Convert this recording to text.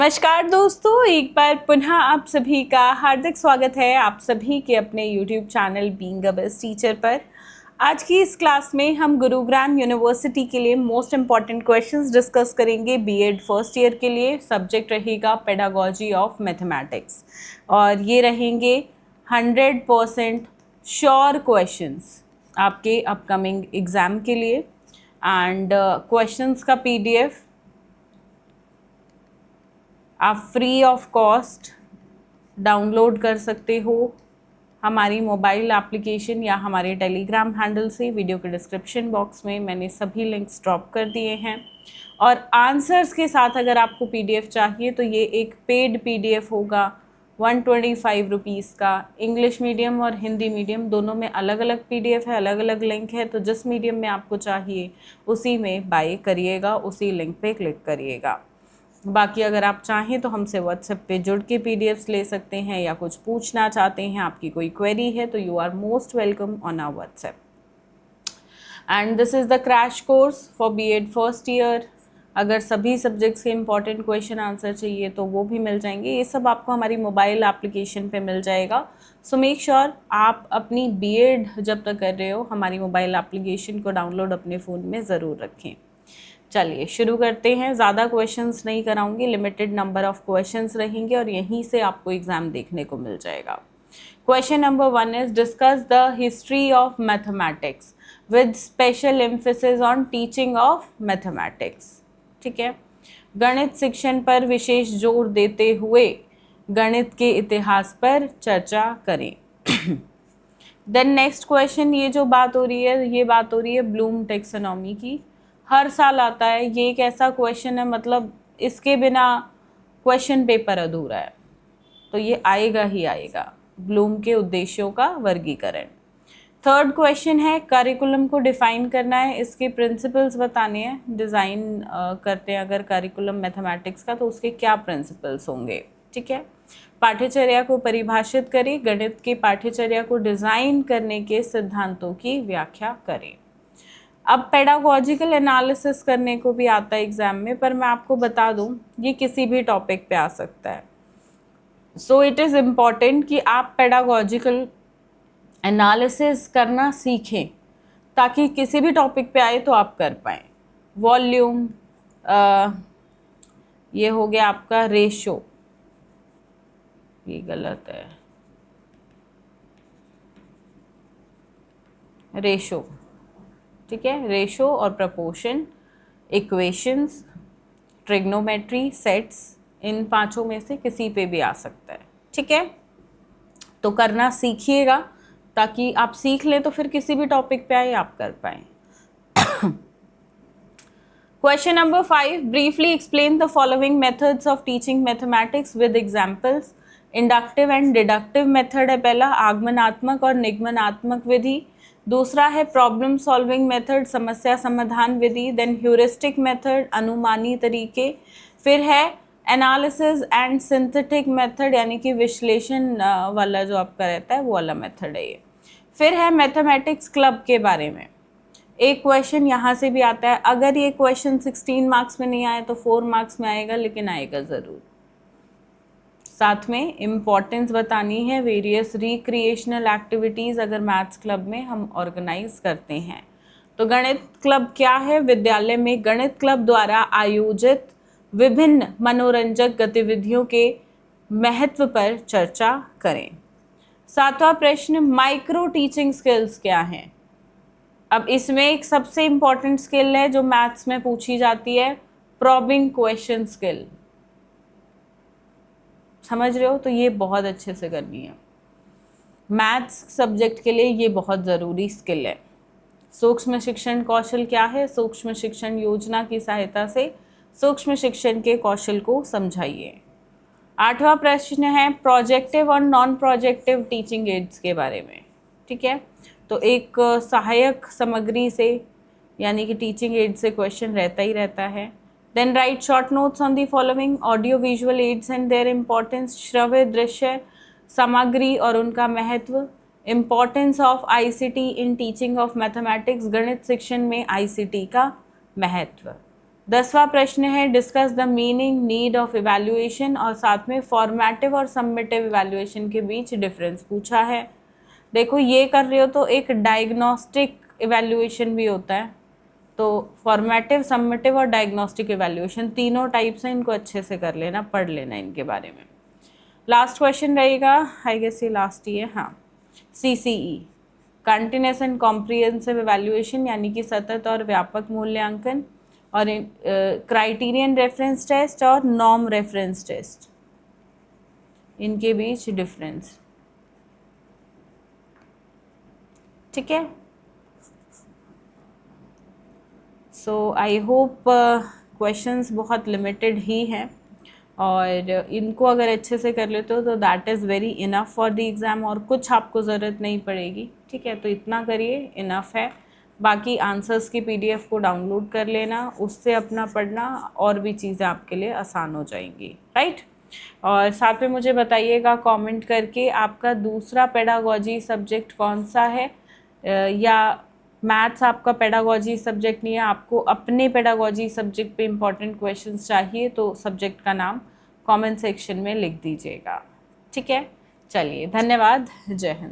नमस्कार दोस्तों, एक बार पुनः आप सभी का हार्दिक स्वागत है आप सभी के अपने YouTube channel being a best teacher पर। आज की इस क्लास में हम गुरुग्राम यूनिवर्सिटी के लिए मोस्ट इम्पॉर्टेंट क्वेश्चंस डिस्कस करेंगे। बीएड फर्स्ट ईयर के लिए सब्जेक्ट रहेगा पेडागोजी ऑफ मैथमेटिक्स और ये रहेंगे 100% श्योर क्वेश्चंस आपके अपकमिंग एग्ज़ाम के लिए। एंड क्वेश्चंस का PDF आप फ्री ऑफ कॉस्ट डाउनलोड कर सकते हो हमारी मोबाइल एप्लीकेशन या हमारे टेलीग्राम हैंडल से। वीडियो के डिस्क्रिप्शन बॉक्स में मैंने सभी लिंक्स ड्रॉप कर दिए हैं। और आंसर्स के साथ अगर आपको PDF चाहिए तो ये एक पेड PDF होगा 125 रुपीज़ का। इंग्लिश मीडियम और हिंदी मीडियम दोनों में अलग अलग PDF है, अलग अलग लिंक है, तो जिस मीडियम में आपको चाहिए उसी में बाय करिएगा, उसी लिंक पे क्लिक करिएगा। बाकी अगर आप चाहें तो हमसे व्हाट्सएप पे जुड़ के PDFs ले सकते हैं या कुछ पूछना चाहते हैं, आपकी कोई क्वेरी है तो you are most welcome on our WhatsApp. And this is the crash course for BEd first year. अगर सभी सब्जेक्ट्स के इंपॉर्टेंट क्वेश्चन आंसर चाहिए तो वो भी मिल जाएंगे। ये सब आपको हमारी मोबाइल एप्लीकेशन पे मिल जाएगा। सो मेक श्योर आप अपनी BEd जब तक कर रहे हो हमारी मोबाइल एप्लीकेशन को डाउनलोड अपने फ़ोन में ज़रूर रखें। चलिए शुरू करते हैं। ज़्यादा क्वेश्चंस नहीं कराऊंगी, लिमिटेड नंबर ऑफ क्वेश्चंस रहेंगे और यहीं से आपको एग्ज़ाम देखने को मिल जाएगा। Question number 1 is discuss the history of mathematics with special emphasis on teaching of mathematics. ठीक है, गणित शिक्षण पर विशेष जोर देते हुए गणित के इतिहास पर चर्चा करें। देन नेक्स्ट क्वेश्चन, ये जो बात हो रही है ये बात हो रही है ब्लूम टेक्सोनॉमी की। हर साल आता है, ये एक ऐसा क्वेश्चन है मतलब इसके बिना क्वेश्चन पेपर अधूरा है, तो ये आएगा ही आएगा। ब्लूम के उद्देश्यों का वर्गीकरण। थर्ड क्वेश्चन है करिकुलम को डिफाइन करना है, इसके प्रिंसिपल्स बताने हैं। डिज़ाइन करते हैं अगर करिकुलम मैथमेटिक्स का तो उसके क्या प्रिंसिपल्स होंगे। ठीक है, पाठ्यचर्या को परिभाषित करें, गणित के पाठ्यचर्या को डिज़ाइन करने के सिद्धांतों की व्याख्या करें। अब पेडागोजिकल एनालिसिस करने को भी आता है एग्ज़ाम में, पर मैं आपको बता दूं ये किसी भी टॉपिक पे आ सकता है। सो इट इज़ इम्पॉर्टेंट कि आप पेडागोजिकल एनालिसिस करना सीखें ताकि किसी भी टॉपिक पे आए तो आप कर पाएँ। वॉल्यूम, ये हो गया आपका रेशो, ये गलत है, रेशो। ठीक है, रेशो और प्रपोर्शन, इक्वेशंस, ट्रिग्नोमेट्री, सेट्स, इन पांचों में से किसी पे भी आ सकता है। ठीक है, तो करना सीखिएगा ताकि आप सीख लें तो फिर किसी भी टॉपिक पे आए आप कर पाएँ। Question number 5, briefly explain the following methods of teaching mathematics with examples. Inductive and deductive method है पहला, आगमनात्मक और निगमनात्मक विधि। दूसरा है प्रॉब्लम सॉल्विंग मेथड, समस्या समाधान विधि। देन ह्यूरिस्टिक मेथड, अनुमानी तरीके। फिर है एनालिसिस एंड सिंथेटिक मेथड, यानी कि विश्लेषण वाला जो आपका रहता है वो वाला मेथड है ये। फिर है मैथमेटिक्स क्लब के बारे में। एक क्वेश्चन यहाँ से भी आता है, अगर ये क्वेश्चन 16 मार्क्स में नहीं आए तो 4 मार्क्स में आएगा, लेकिन आएगा ज़रूर। साथ में इम्पॉर्टेंस बतानी है वेरियस रिक्रिएशनल एक्टिविटीज़ अगर मैथ्स क्लब में हम ऑर्गेनाइज करते हैं। तो गणित क्लब क्या है? विद्यालय में गणित क्लब द्वारा आयोजित विभिन्न मनोरंजक गतिविधियों के महत्व पर चर्चा करें। 7वां प्रश्न, माइक्रो टीचिंग स्किल्स क्या हैं? अब इसमें एक सबसे इम्पॉर्टेंट स्किल है जो मैथ्स में पूछी जाती है, प्रॉबिंग क्वेश्चन स्किल। समझ रहे हो? तो ये बहुत अच्छे से करनी है। मैथ्स सब्जेक्ट के लिए ये बहुत ज़रूरी स्किल है। सूक्ष्म शिक्षण कौशल क्या है? सूक्ष्म शिक्षण योजना की सहायता से सूक्ष्म शिक्षण के कौशल को समझाइए। 8वां प्रश्न है प्रोजेक्टिव और नॉन प्रोजेक्टिव टीचिंग एड्स के बारे में। ठीक है, तो एक सहायक सामग्री से यानी कि टीचिंग एड से क्वेश्चन रहता ही रहता है। Then write short notes on the following, audio visual aids and their importance, श्रव्य दृश्य सामग्री और उनका महत्व, importance of ICT in teaching of mathematics, गणित शिक्षण में ICT का महत्व। 10वां प्रश्न है discuss the meaning need of evaluation, और साथ में फॉर्मेटिव और सबमिटिव इवैल्यूएशन के बीच डिफरेंस पूछा है। देखो ये कर रहे हो तो एक डायग्नोस्टिक इवैल्यूएशन भी होता है, तो फॉर्मेटिव, सबमिटिव और डायग्नोस्टिक इवैल्यूएशन तीनों टाइप्स हैं, इनको अच्छे से कर लेना, पढ़ लेना इनके बारे में। लास्ट क्वेश्चन रहेगा, आई गेस ये लास्ट ही है, हाँ, CCE continuous and comprehensive evaluation यानी कि सतत और व्यापक मूल्यांकन, और क्राइटेरियन रेफरेंस टेस्ट और नॉर्म रेफरेंस टेस्ट, इनके बीच डिफरेंस। ठीक है, सो आई होप क्वेश्चंस बहुत लिमिटेड ही हैं, और इनको अगर अच्छे से कर लेते हो तो that is very enough for the exam, और कुछ आपको ज़रूरत नहीं पड़ेगी। ठीक है, तो इतना करिए, इनफ है। बाकी आंसर्स की PDF को डाउनलोड कर लेना, उससे अपना पढ़ना और भी चीज़ें आपके लिए आसान हो जाएंगी, राइट। और साथ में मुझे बताइएगा कमेंट करके आपका दूसरा पेडागोजी सब्जेक्ट कौन सा है, या मैथ्स आपका पेडागोजी सब्जेक्ट नहीं है, आपको अपने पेडागोजी सब्जेक्ट पे इम्पॉर्टेंट क्वेश्चंस चाहिए, तो सब्जेक्ट का नाम कमेंट सेक्शन में लिख दीजिएगा। ठीक है, चलिए, धन्यवाद, जय हिंद।